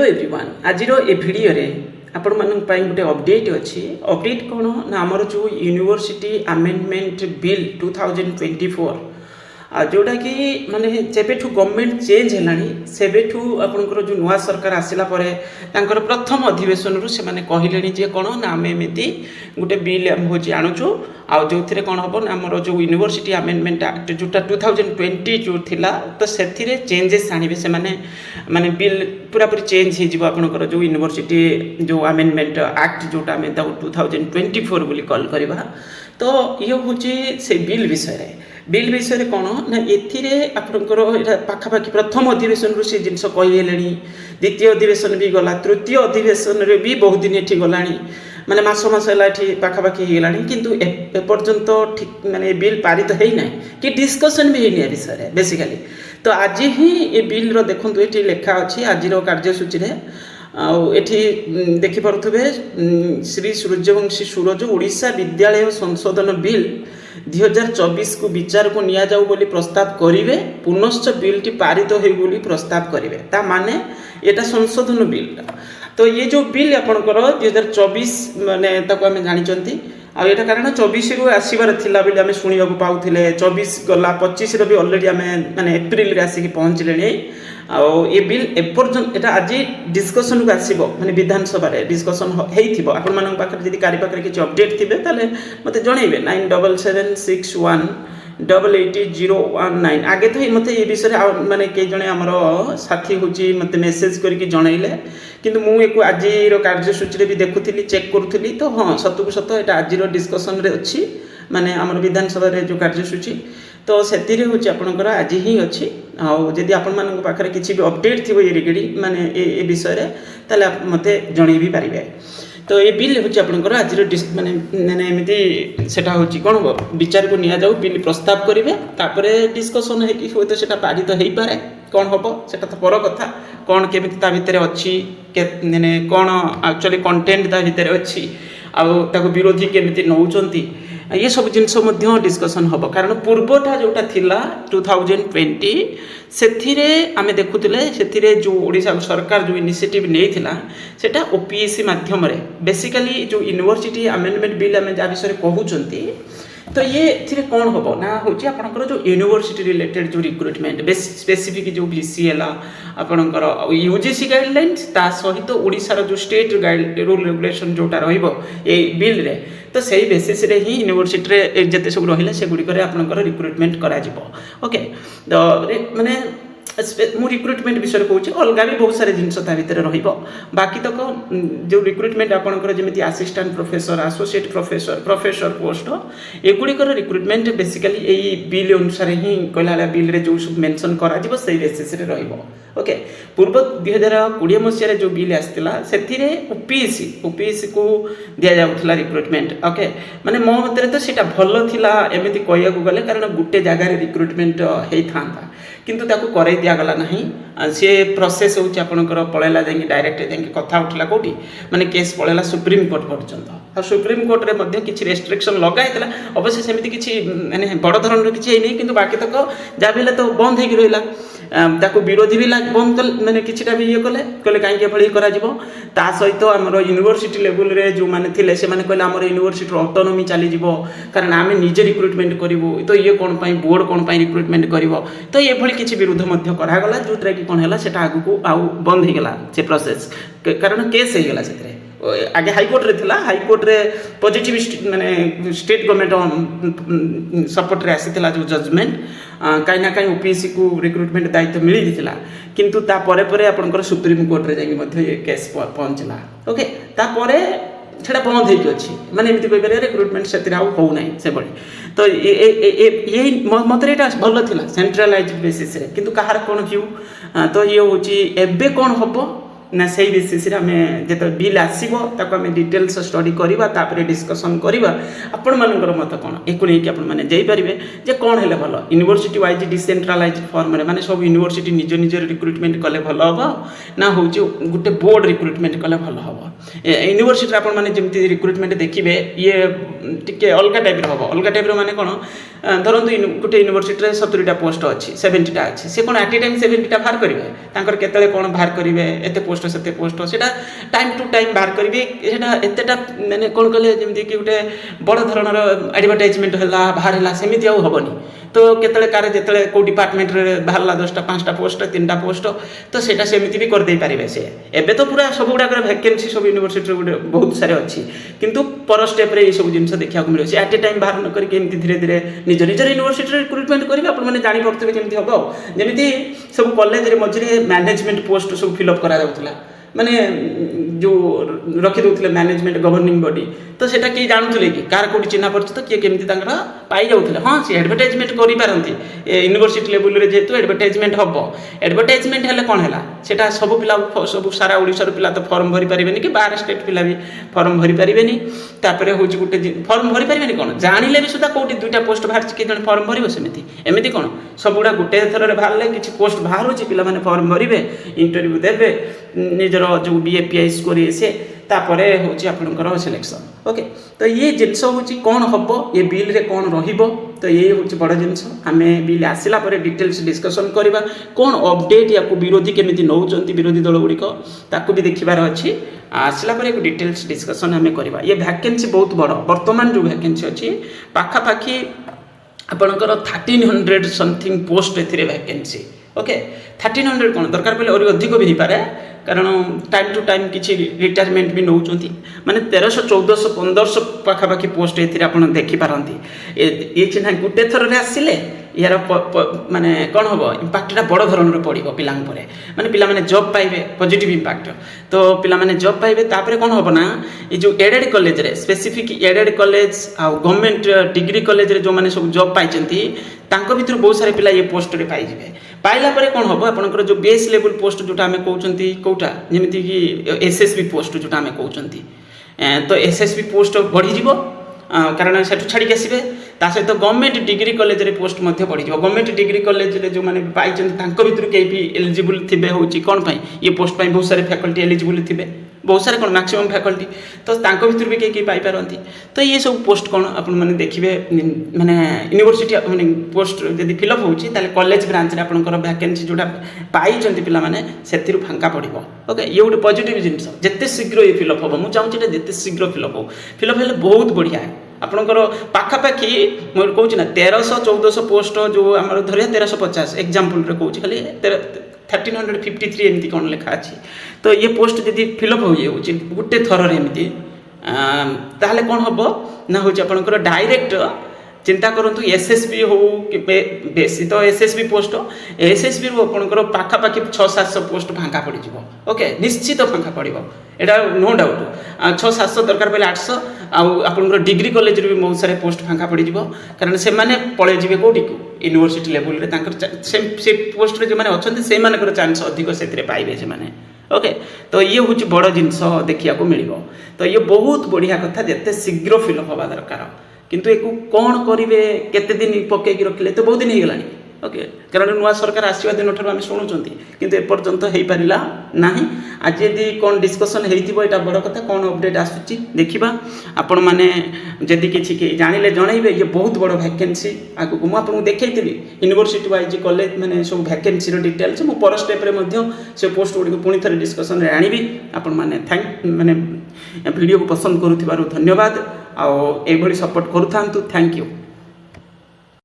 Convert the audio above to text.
Hello everyone आज ए video रे आपण मानन पई गोटे अपडेट अछि अपडेट कोन ना हमर जो यूनिवर्सिटी अमेंडमेंट बिल 2024 जोटा कि माने जेबेठू गवर्नमेंट चेंज हेलानी सेबेठू आपनकर जो नुआ सरकार आसिला परे तांकर प्रथम अधिवेशन रु से माने कहिलेनी जे कोन ना हम एमिति गोटे बिल हम होची आनुचो आ जोथिरे कोन हबो ना हमर जो यूनिवर्सिटी अमेंडमेंट एक्ट जोटा 2020 जो थिला तो सेथिरे चेंजेस आनिबे से माने बिल पूरा पूरी चेंज हे जिवो आपनकर जो यूनिवर्सिटी जो अमेंडमेंट एक्ट जोटा में 2024 बोली कॉल करबा तो ये होची से बिल विषय कौन ना एथिरे आपनकर पाखापाखि प्रथम अधिवेशन रु से जिनस कहिलेनी द्वितीय अधिवेशन भी गला तृतीय अधिवेशन रे भी बहुत दिन एठी गलानी माने मास हला एठी पाखापाखि हे गलानी किंतु ए पर्यंत ठीक माने बिल पारित हेई नै कि डिस्कशन भी हेई नै विषय बेसिकली तो आज ही ए बिल रो देखंतु एठी लेखा अछि आज रो कार्यसूची रे एठी देखि पारुथबे श्री सूर्यवंशी सूरज ओडिशा विद्यालय संशोधन बिल 2024 को विचार को निया जाऊ बोली प्रस्ताव करिवे पुनश्च बिल टी पारित होई बोली प्रस्ताव करिवे ता माने एटा संशोधन बिल तो ये जो बिल आपनकर 2024 माने ताको हम जानि चंती आ एटा कारण 24 रु आसीबार थिला बिल हम सुनिया को पाउथिले 24 गला 25 रो भी ऑलरेडी हम माने अप्रैल रे आसी के पहुंचलेनी ये बिल एपर्यंत एटा आज डिस्कशन को आसीबो माने विधानसभा रे डिस्कशन हेइथिबो आपण मानन पाखर जदी कार्य पाखर किछ अपडेट थिबे ताले मते जणैबे 9776 1880019 आगे तो मते ए विषय माने के जणे हमरो साथी होची मते मेसेज करके जणैले किंतु मु एको आज रो कार्यसूची रे भी देखुथिली चेक करूथिली तो हां सतु सत एटा आज रो डिस्कशन रे अछि माने हमर विधानसभा रे जो कार्यसूची तो सेतिरे होची आपनकर आज ही अछि आ जदी आपन मानन पाखरे किछि भी अपडेट थिबो ए रिगार्डिंग माने ए विषय रे ताले आप मते जणै भी पारिबे तो ये बिल होची आपनकर आज रो माने माने एमिति सेटा होची कोन विचार को निया जाऊ बिल प्रस्ताव करिवे तापरे डिस्कशन हे कि होय तो सेटा पारित हेई पारे कोन हबो सेटा तो पर कथा कोन केमिति ता भितरे अछि के माने कोन एक्चुअली कंटेंट ता भितरे अछि आ ताको विरोधी केमिति नउचंती ये सब जिनस डिस्कशन हम कारण पूर्वटा जोटा थिला 2020 सेथिरे आमे देखुतिले सेथिरे जो ओडिशा सरकार जो इनिशिएटिव नेइथिला सेटा ओपीएससी माध्यम रे बेसिकली जो यूनिवर्सिटी अमेंडमेंट बिल आमे जा विषय कहउचंती तो ये थिरे कोन होबो ना होची आपनकर जो यूनिवर्सिटी रिलेटेड जो रिक्रूटमेंट स्पेसिफिक जो बीसीएला आपनकर यूजीसी गाइडलाइंस ता सहित ओडिसा रो जो स्टेट गाइड रूल रेगुलेशन जोटा रहइबो ए बिल रे तो सही बेसिस रे ही यूनिवर्सिटी रे जते सब रहिला से गुडी करे आपनकर रिक्रूटमेंट करा जिवो ओके तो माने मु रिक्रूटमेंट विषय कहूँ अलग भी बहुत सारे जिनस भितर बाकी तक जो रिक्रूटमेंट आपंकर जमी assistant professor associate professor post एगुड़िकर रिक्रूटमेंट बेसिकली यही बिल अनुसार ही कहला बिल रे जो सब मेंशन करा जिवो सही बेसिस रे रहिबो ओके पूर्व 2020 मसीह जो बिल आसला से ओपीएससी को दिया जाउथला रिक्रूटमेंट ओके माने मो मतरे तो सेटा भलो थिला एमिति कहया को गले कारण गुटे जगह रे रिक्रूटमेंट हेई थांता किंतु ताको करै दिया गला नहीं से प्रोसेस होची आपनकर पळेला जाई डायरेक्ट जाई कथा उठला कोठी माने केस पळेला सुप्रीम कोर्ट पर्यंत आ सुप्रीम कोर्ट रे मध्ये किछि रेस्ट्रिक्शन लगाइतला अवश्य सेमिति किछि माने बड़ धरण रे किछि नै किंतु बाकी तक जा भेले तो बंद हेकि रहिला ताको विरोधी भी बंद माने किछिटा भी ये कले काई के भली करा जिवो ता सहित हमर यूनिवर्सिटी लेवल रे जो माने थिले से माने कहले हमर यूनिवर्सिटी ऑटोनॉमी चली जिवो कारण आमे निजे रिक्रूटमेंट करिवो तो ये कोन पई बोर्ड कोन पई रिक्रूटमेंट करिवो तो ये भली किछि विरोध मध्य करा गला जोतरा कि कोन हैला सेटा आगु को आउ बंद हे गला से प्रोसेस कारण केस हे गला सेतरे आगे हाईकोर्ट रे थिला हाईकोर्ट रे पॉजिटिव माने स्टेट गवर्नमेंट सपोर्ट रे आसीथिला जो जजमेंट काई ना काई ओपीएससी को रिक्रूटमेंट दायित्व मिली दिथिला किंतु ता परे परे आपनकर सुप्रीम कोर्ट रे जाई मध्ये ये केस पहुंचला ओके ता परे छडा बंद हेइ अछि माने एमिति कहि पारे रिक्रूटमेंट सेतिर आउ हो नै से बडी तो ये मतरे एटा भलो थिला सेंट्रलाइज्ड बेसिस रे किंतु कहार कोन क्यू तो ये होची एबे कोन हबो ना सही बेसिस रे हमें जेत बिल आसीबो ताको हमें डिटेल्स स्टडी करबा तापरे डिस्कशन करबा आपण मानकर मत कोन एको नै कि आपण माने जाई परिबे जे कोन हेले भलो यूनिवर्सिटी वाइज डिसेंट्रलाइज्ड फॉर्म रे माने सब यूनिवर्सिटी निज निज रिक्रूटमेंट कले भलो हबो ना होची गुटे बोर्ड रिक्रूटमेंट कले भलो हबो यूनिवर्सिटी आपण माने जेमति रिक्रूटमेंट देखिबे ये टिके अलगा टाइप रो हबो अलगा टाइप रो माने कोन ଧରନ୍ତୁ ଗୋଟେ ୟୁନିଭର୍ସିଟିରେ 70ଟା ପୋଷ୍ଟ ଅଛି 70ଟା ଅଛି ସେ କ'ଣ ଆଟ୍ ଏ ଟାଇମ୍ 70ଟା ବାହାର କରିବେ ତାଙ୍କର କେତେବେଳେ କ'ଣ ବାହାର କରିବେ ଏତେ ପୋଷ୍ଟ ସେତେ ପୋଷ୍ଟ ସେଇଟା ଟାଇମ୍ ଟୁ ଟାଇମ୍ ବାହାର କରିବେ ସେଇଟା ଏତେଟା ମାନେ କ'ଣ କଲେ ଯେମିତିକି ଗୋଟେ ବଡ଼ ଧରଣର ଆଡ଼ଭର୍ଟାଇଜମେଣ୍ଟ ହେଲା ବାହାରିଲା ସେମିତି ଆଉ ହେବନି ତ କେତେବେଳେ କାରେ ଯେତେବେଳେ କେଉଁ ଡିପାର୍ଟମେଣ୍ଟରେ ବାହାରିଲା 10ଟା 5ଟା ପୋଷ୍ଟ 3ଟା ପୋଷ୍ଟ ତ ସେଇଟା ସେମିତି ବି କରିଦେଇପାରିବେ ସେ ଏବେ ତ ପୁରା ସବୁଗୁଡ଼ାକର ଭ୍ୟାକେନ୍ସି ସବୁ ୟୁନିଭର୍ସିଟିରେ ଗୋଟେ ବହୁତ ସାରା ଅଛି କିନ୍ତୁ ପର ଷ୍ଟେପ୍ରେ ଏଇସବୁ ଜିନିଷ ଦେଖିବାକୁ ମିଳିବ ସେ ଆଟ୍ ଏ ଟାଇମ୍ ବାହାର ନ କରିକି ଏମିତି ଧୀରେ ଧୀରେ ନିଜର ୟୁନିଭର୍ସିଟିରେ ରିକ୍ରୁଟମେଣ୍ଟ କରିବେ ଆପଣମାନେ ଜାଣିପାରୁଥିବେ କେମିତି ହେବ ଯେମିତି ସବୁ କଲେଜରେ ମଝିରେ ମ୍ୟାନେଜମେଣ୍ଟ ପୋଷ୍ଟ ସବୁ ଫିଲ୍ଅପ୍ କରାଯାଉଥିଲା ମାନେ ଯେଉଁ ରଖିଦେଉଥିଲେ ମ୍ୟାନେଜମେଣ୍ଟ ଗଭର୍ଣ୍ଣିଂ ବଡି ତ ସେଇଟା କିଏ ଜାଣୁଥିଲେ କି କାହାର କେଉଁଠି ଚିହ୍ନା ପରିଚିତ କିଏ କେମିତି ତାଙ୍କର ପାଇଯାଉଥିଲେ ହଁ ସେ ଆଡ଼ଭର୍ଟାଇଜମେଣ୍ଟ କରିପାରନ୍ତି ୟୁନିଭର୍ସିଟି ଲେବୁଲ୍ରେ ଯେହେତୁ ଆଡ଼ଭର୍ଟାଇଜମେଣ୍ଟ ହେବ ଆଡ଼ଭର୍ଟାଇଜମେଣ୍ଟ ହେଲେ କ'ଣ ହେଲା ସେଇଟା ସବୁ ପିଲା ସବୁ ସାରା ଓଡ଼ିଶାର ପିଲା ତ ଫର୍ମ ଭରିପାରିବେନି କି ବାହାର ଷ୍ଟେଟ୍ ପିଲା ବି ଫର୍ମ ଭରିପାରିବେନି ତାପରେ ହେଉଛି ଗୋଟେ ଫର୍ମ ଭରିପାରିବେନି କ'ଣ ଜାଣିଲେ ବି ସୁଦ୍ଧା କେଉଁଠି 2ଟା ପୋଷ୍ଟ ବାହାରିଛି କିଏ ଜଣେ ଫର୍ମ ଭରିବ ସେମିତି ଏମିତି କ'ଣ ସବୁଗୁଡ଼ା ଗୋଟେ ଥରରେ ବାହାରିଲେ କିଛି ପୋଷ୍ଟ ବାହାରୁଛି ପିଲାମାନେ ଫର୍ମ ଭରିବେ ଇଣ୍ଟରଭ୍ୟୁ ଦେବେ ନିଜର ଯେଉଁ BAPI ସ୍କୋର ସେ ତାପରେ ହେଉଛି ଆପଣଙ୍କର ସିଲେକ୍ସନ୍ ଓକେ ତ ଇଏ ଜିନିଷ ହେଉଛି କ'ଣ ହେବ ଏ ବିଲ୍ରେ କ'ଣ ରହିବ ତ ଇଏ ହେଉଛି ବଡ଼ ଜିନିଷ ଆମେ ବିଲ୍ ଆସିଲା ପରେ ଡିଟେଲ୍ସ ଡିସ୍କସନ୍ କରିବା କ'ଣ ଅପଡେଟ୍ ୟାକୁ ବିରୋଧୀ କେମିତି ନେଉଛନ୍ତି ବିରୋଧୀ ଦଳଗୁଡ଼ିକ ତାକୁ ବି ଦେଖିବାର ଅଛି ଆସିଲା ପରେ ଡିଟେଲ୍ସ ଡିସ୍କସନ୍ ଆମେ କରିବା ଇଏ ଭ୍ୟାକେନ୍ସି ବହୁତ ବଡ଼ ବର୍ତ୍ତମାନ ଯେଉଁ ଭ୍ୟାକେନ୍ସି ଅଛି ପାଖାପାଖି ଆପଣଙ୍କର 1300 ସମଥିଙ୍ଗ ପୋଷ୍ଟ ଏଥିରେ ଭ୍ୟାକେନ୍ସି ଓକେ 1300 କ'ଣ ଦରକାର ପଡ଼ିଲେ ଆହୁରି ଅଧିକ ବି ହେଇପାରେ କାରଣ ଟାଇମ୍ ଟୁ ଟାଇମ୍ କିଛି ରିଟାୟାରମେଣ୍ଟ ବି ନେଉଛନ୍ତି ମାନେ 1300 1400 1500 ପାଖାପାଖି ପୋଷ୍ଟ ଏଥିରେ ଆପଣ ଦେଖିପାରନ୍ତି ଇଏ ଚିହ୍ନା ଗୋଟେ ଥରରେ ଆସିଲେ यार माने कौन हम इम्पाक्टा बड़ धरण पड़ो पिला माने पिला जॉब पाइबे पॉजिटिव इम्पाक्ट तो पिला माने जॉब पाइबे तापर कौन हम ना ये जो एडेड कॉलेज रे स्पेसिफिक एडेड कॉलेज आ गवर्नमेंट डिग्री कॉलेज रे जो माने सब जॉब पाइचंती तांको भितर बहुत सारे पिला ये पोस्ट रे पाइबे पाइला परे कौन हम आपनकर जो बेस लेवल पोस्ट जोटा आमे कहउचंती कोटा जेमिति कि एसएसबी पोस्ट जोटा आमे कहउचंती तो एसएसबी पोस्ट बढ़ी जीवो कारण सेठू छाड़ी आसबे ता सहित गवर्नमेंट डिग्री कॉलेज रे पोस्ट मध्य बढ़ी जीवो गवर्नमेंट डिग्री कॉलेज रे जो माने पाइचंती तांको भितर के भी एलिजिबल थिबे होची कोन पई ये पोस्ट पई बहुत सारे फैकल्टी एलिजिबल थिबे बहुत सारे कौन मैक्सिमम फैकल्टी तो तांको भितर भी कई पाई पारती तो ये सब पोस्ट कौन आप देखिए माने यूनिवर्सिटी माने पोस्ट जब फिलअप होची ताले कॉलेज ब्रांच रे आपनकर वैकेंसी जोटा पाई पिला माने सेथिरु फांका पड़िबो ओके ये गोटे पॉजिटिव जिनिस जिते शीघ्र ये फिलअप हो मुझे चाहूँ जिते शीघ्र फिलअप हो फिलअप हेले बहुत बढ़िया है आपणकर पाखापाखि मुझे कहूँ ना 1300-1400 पोस्ट जो आम धरिया 1350 एग्जाम्पल कहूँ खाली 1353 एमती कौन लिखा अच्छी तो ये पोस्ट जब फिलअप हो गोटे थर एमती ताहले कौन हम ना हूँ आपंकर डायरेक्ट चिंता करूँ एसएसबी हो कि बेसी तो एसएसबी पोस्ट एसएसबी रू आपंकर पाखापाखि 600-700 पोस्ट फांका पड़ ओके निश्चित फांका पड़ो एटा नो डाउट 600-700 दरकार पड़े 800 आपंकर डिग्री कॉलेज भी बहुत सारे पोस्ट फांका पड़ कारण से मैंने पलि जी कौटी यूनिवर्सिटी लेवल से पोस्ट जो मैंने अच्छा से चांस अधिक से पाइबे से मैंने ओके तो ये हूँ बड़ जिनस देखा मिल तो ये बहुत बढ़िया कथा जिते शीघ्र फिलअप हवा दरकार किंतु एक कौन करेंगे केते दिन पकईकि रखिले तो बहुत दिन हो गलानी ओके कारण नुआ सरकार आसवा दिन ठार आम शुणुंट किंतु एपर्यंत हो पारा ना आज यदि कौन डिस्कसन होता बड़ कथा कौन अपडेट आसूची देखा आपण मैंने जदि किसी जानिले जनइबे ये बहुत बड़ वैकेंसी आगु को मुझे देखी यूनिवर्सिटी वाइज कॉलेज मैंने सब वैकेंसी डिटेल्स मुझे पर स्टेप से पोस्ट गुड़ी पुणी थे डिस्कसन में आनी आपण मैंने थैंक मैंने वीडियो को पसंद करुथिबारु धन्यवाद आउ एभली सपोर्ट करूथांतु थैंक यू।